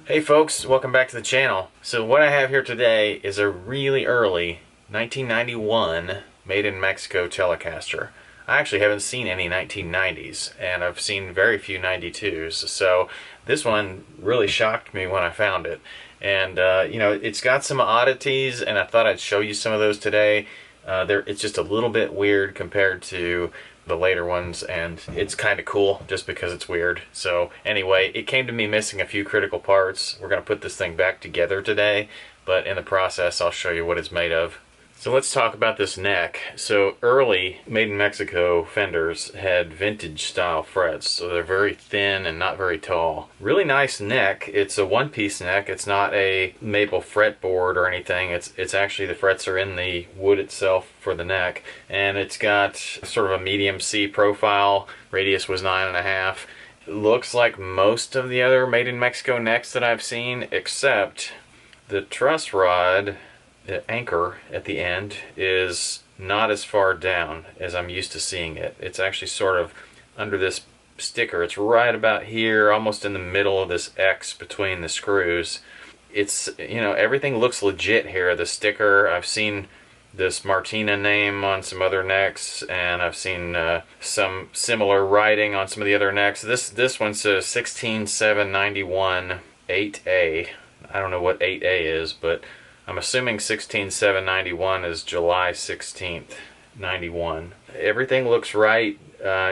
Hey folks, welcome back to the channel. So what I have here today is a really early 1991 made in Mexico Telecaster. I actually haven't seen any 1990s, and I've seen very few 92s, so this one really shocked me when I found it. And you know, it's got some oddities, and I thought I'd show you some of those today. It's just a little bit weird compared to the later ones, and it's kind of cool just because it's weird. So anyway, it came to me missing a few critical parts. We're going to put this thing back together today, but in the process I'll show you what it's made of. So let's talk about this neck. So early made in Mexico Fenders had vintage style frets, so they're very thin and not very tall. Really nice neck. It's a one-piece neck. It's not a maple fretboard or anything. It's actually the frets are in the wood itself for the neck, and it's got sort of a medium C profile. Radius was 9.5. Looks like most of the other made in Mexico necks that I've seen, except the truss rod. The anchor at the end is not as far down as I'm used to seeing it. It's actually sort of under this sticker. It's right about here, almost in the middle of this X between the screws. It's, you know, everything looks legit here. The sticker, I've seen this Martina name on some other necks, and I've seen some similar writing on some of the other necks. This one says 16791 8A. I don't know what 8A is, but I'm assuming 16791 is July 16th, 91. Everything looks right,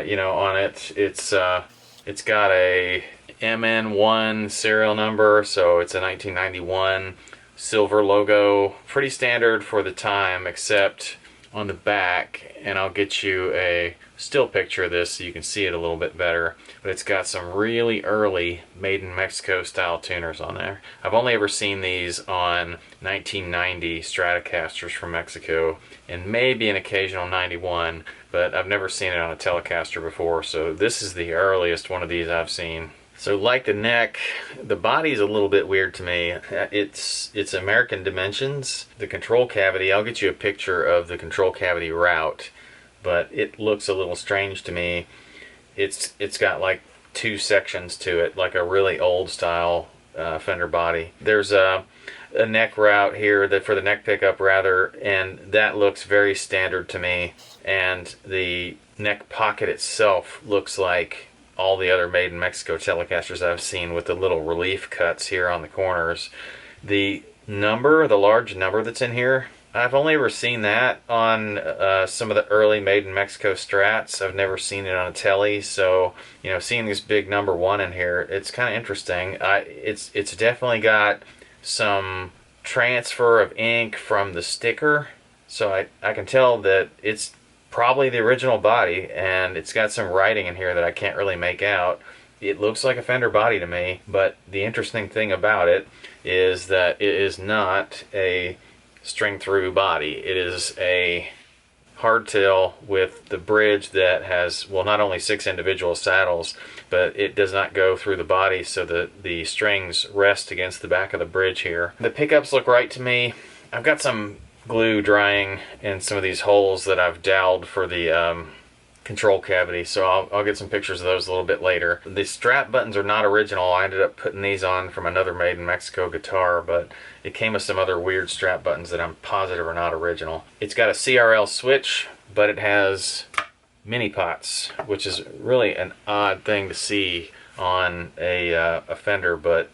you know, on it. It's got a MN1 serial number, so it's a 1991 silver logo. Pretty standard for the time, except on the back, and I'll get you a still picture of this so you can see it a little bit better, but it's got some really early made in Mexico style tuners on there. I've only ever seen these on 1990 Stratocasters from Mexico and maybe an occasional 91, but I've never seen it on a Telecaster before, so this is the earliest one of these I've seen. So like the neck, the body's a little bit weird to me. It's American dimensions. The control cavity, I'll get you a picture of the control cavity route, but it looks a little strange to me. It's got like two sections to it, like a really old style Fender body. There's a neck route here, that for the neck pickup rather, and that looks very standard to me. And the neck pocket itself looks like all the other made in Mexico Telecasters I've seen, with the little relief cuts here on the corners. The large number that's in here, I've only ever seen that on some of the early made in Mexico Strats. I've never seen it on a Tele, so you know, seeing this big number 1 in here, it's kind of interesting. It's definitely got some transfer of ink from the sticker, so I can tell that it's probably the original body, and it's got some writing in here that I can't really make out. It looks like a Fender body to me, but the interesting thing about it is that it is not a string through body. It is a hardtail with the bridge that has, well, not only 6 individual saddles, but it does not go through the body, so the strings rest against the back of the bridge here. The pickups look right to me. I've got some glue drying in some of these holes that I've doweled for the control cavity, so I'll get some pictures of those a little bit later. The strap buttons are not original. I ended up putting these on from another made in Mexico guitar, but it came with some other weird strap buttons that I'm positive are not original. It's got a CRL switch, but it has mini pots, which is really an odd thing to see on a Fender, but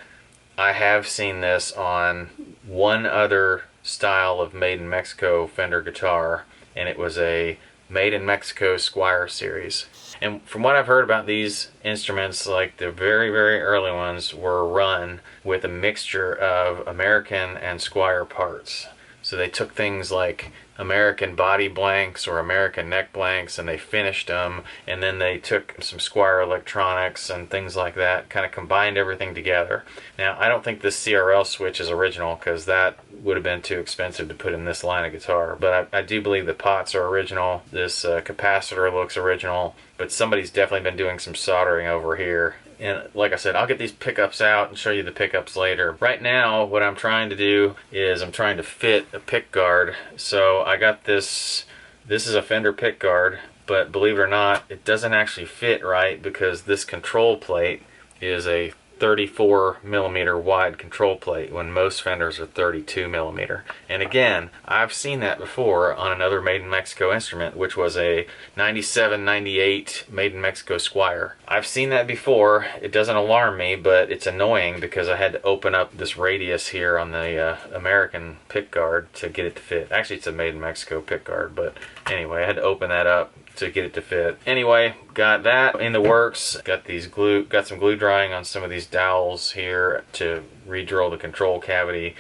I have seen this on one other style of made in Mexico Fender guitar, and it was a made in Mexico Squire series. And from what I've heard about these instruments, like the very early ones were run with a mixture of American and Squire parts. So they took things like American body blanks or American neck blanks, and they finished them, and then they took some Squire electronics and things like that, kind of combined everything together. Now, I don't think this CRL switch is original, because that would have been too expensive to put in this line of guitar, but I do believe the pots are original. This capacitor looks original, but somebody's definitely been doing some soldering over here. And like I said, I'll get these pickups out and show you the pickups later. Right now, what I'm trying to do is I'm trying to fit a pickguard. So I got this is a Fender pickguard, but believe it or not, it doesn't actually fit right, because this control plate is a 34 millimeter wide control plate when most Fenders are 32 millimeter. And again, I've seen that before on another made in Mexico instrument, which was a 97-98 made in Mexico Squire. I've seen that before. It doesn't alarm me, but it's annoying because I had to open up this radius here on the American pickguard to get it to fit. Actually, it's a made in Mexico pickguard, but anyway, I had to open that up to get it to fit. Anyway, got that in the works. Got some glue drying on some of these dowels here to re-drill the control cavity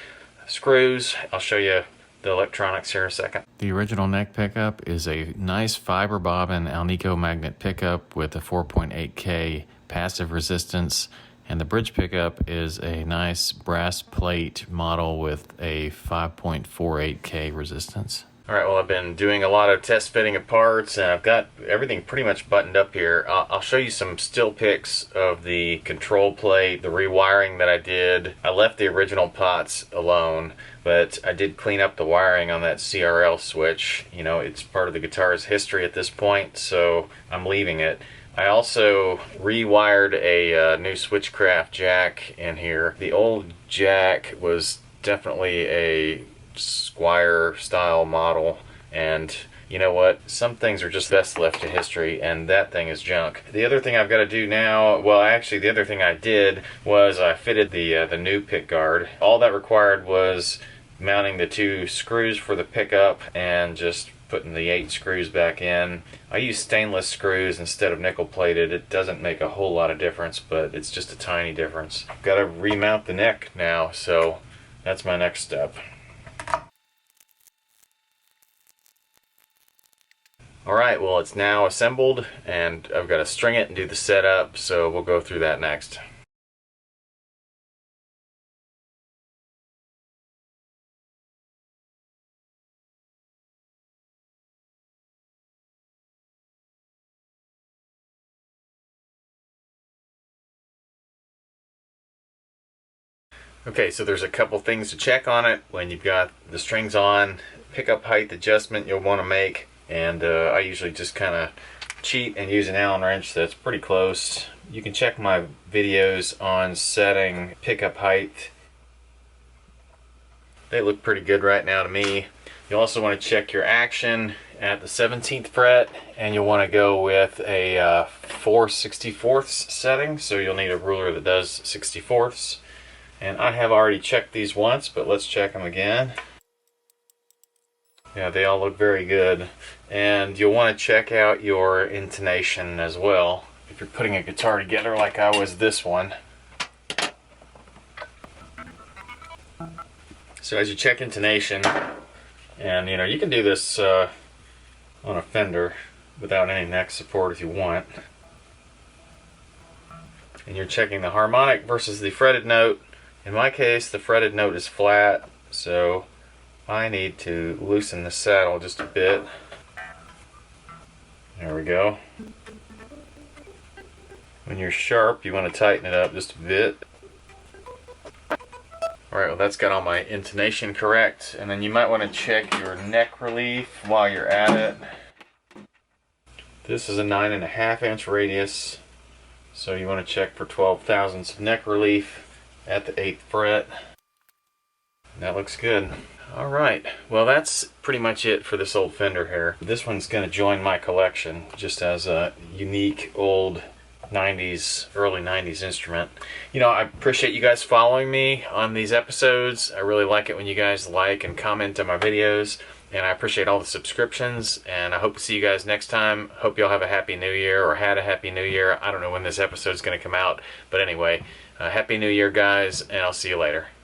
screws. I'll show you the electronics here in a second. The original neck pickup is a nice fiber bobbin Alnico magnet pickup with a 4.8K passive resistance, and the bridge pickup is a nice brass plate model with a 5.48K resistance. Alright, well, I've been doing a lot of test fitting of parts, and I've got everything pretty much buttoned up here. I'll show you some still pics of the control plate, the rewiring that I did. I left the original pots alone, but I did clean up the wiring on that CRL switch. You know, it's part of the guitar's history at this point, so I'm leaving it. I also rewired a new Switchcraft jack in here. The old jack was definitely a Squire style model, and you know what, some things are just best left to history, and that thing is junk. The other thing I've got to do now, well, actually the other thing I did was I fitted the new pick guard. All that required was mounting the 2 screws for the pickup and just putting the 8 screws back in. I use stainless screws instead of nickel plated. It doesn't make a whole lot of difference, but it's just a tiny difference. I've got to remount the neck now, so that's my next step. Alright, well, it's now assembled, and I've got to string it and do the setup, so we'll go through that next. Okay, so there's a couple things to check on it when you've got the strings on. Pickup height adjustment you'll want to make. And I usually just kind of cheat and use an Allen wrench that's pretty close. You can check my videos on setting pickup height. They look pretty good right now to me. You also want to check your action at the 17th fret, and you'll want to go with a 4/64ths setting, so you'll need a ruler that does 64ths. And I have already checked these once, but let's check them again. Yeah, they all look very good. And you'll want to check out your intonation as well if you're putting a guitar together like I was this one. So as you check intonation, and you know, you can do this on a Fender without any neck support if you want. And you're checking the harmonic versus the fretted note. In my case, the fretted note is flat, so I need to loosen the saddle just a bit. There we go. When you're sharp, you want to tighten it up just a bit. Alright, well, that's got all my intonation correct. And then you might want to check your neck relief while you're at it. This is a 9.5 inch radius, so you want to check for 12 thousandths of neck relief at the 8th fret. That looks good. Alright, well, that's pretty much it for this old Fender here. This one's going to join my collection just as a unique old 90s, early 90s instrument. You know, I appreciate you guys following me on these episodes. I really like it when you guys like and comment on my videos, and I appreciate all the subscriptions, and I hope to see you guys next time. Hope y'all have a happy new year, or had a happy new year. I don't know when this episode's going to come out, but anyway, happy new year, guys, and I'll see you later.